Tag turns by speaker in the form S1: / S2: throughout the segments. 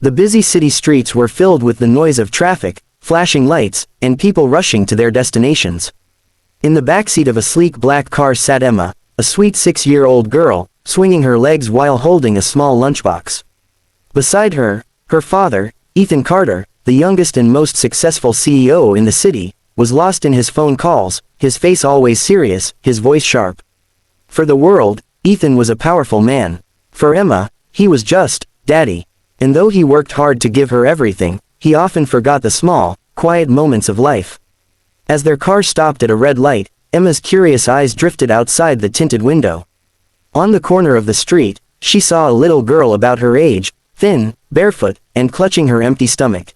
S1: The busy city streets were filled with the noise of traffic, flashing lights, and people rushing to their destinations. In the backseat of a sleek black car sat Emma, a sweet 6-year-old girl, swinging her legs while holding a small lunchbox. Beside her, her father, Ethan Carter, the youngest and most successful CEO in the city, was lost in his phone calls, his face always serious, his voice sharp. For the world, Ethan was a powerful man. For Emma, he was just Daddy. And though he worked hard to give her everything, he often forgot the small, quiet moments of life. As their car stopped at a red light, Emma's curious eyes drifted outside the tinted window. On the corner of the street, she saw a little girl about her age, thin, barefoot, and clutching her empty stomach.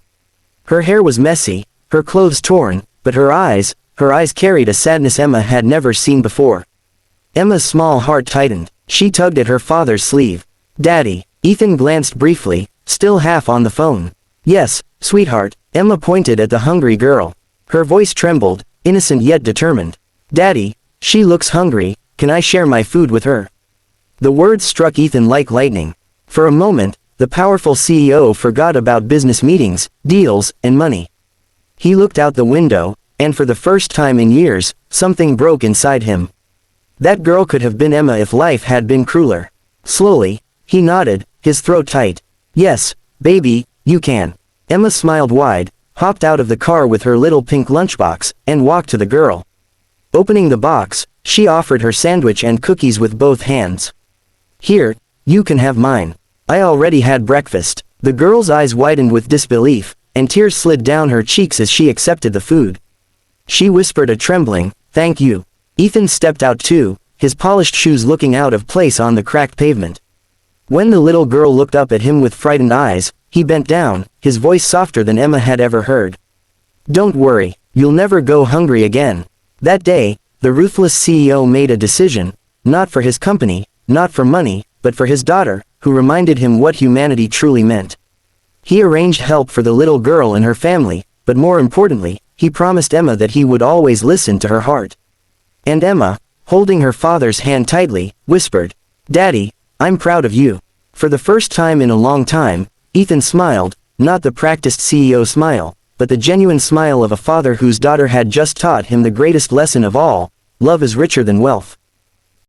S1: Her hair was messy, her clothes torn, but her eyes carried a sadness Emma had never seen before. Emma's small heart tightened. She tugged at her father's sleeve. "Daddy." Ethan glanced briefly, still half on the phone. "Yes, sweetheart." Emma pointed at the hungry girl. Her voice trembled, innocent yet determined. "Daddy, she looks hungry, can I share my food with her?" The words struck Ethan like lightning. For a moment, the powerful CEO forgot about business meetings, deals, and money. He looked out the window, and for the first time in years, something broke inside him. That girl could have been Emma if life had been crueler. Slowly, he nodded, his throat tight. "Yes, baby, you can." Emma smiled wide, hopped out of the car with her little pink lunchbox, and walked to the girl. Opening the box, she offered her sandwich and cookies with both hands. "Here, you can have mine. I already had breakfast." The girl's eyes widened with disbelief, and tears slid down her cheeks as she accepted the food. She whispered a trembling, "Thank you." Ethan stepped out too, his polished shoes looking out of place on the cracked pavement. When the little girl looked up at him with frightened eyes, he bent down, his voice softer than Emma had ever heard. "Don't worry, you'll never go hungry again." That day, the ruthless CEO made a decision, not for his company, not for money, but for his daughter, who reminded him what humanity truly meant. He arranged help for the little girl and her family, but more importantly, he promised Emma that he would always listen to her heart. And Emma, holding her father's hand tightly, whispered, "Daddy, I'm proud of you." For the first time in a long time, Ethan smiled, not the practiced CEO smile, but the genuine smile of a father whose daughter had just taught him the greatest lesson of all: love is richer than wealth.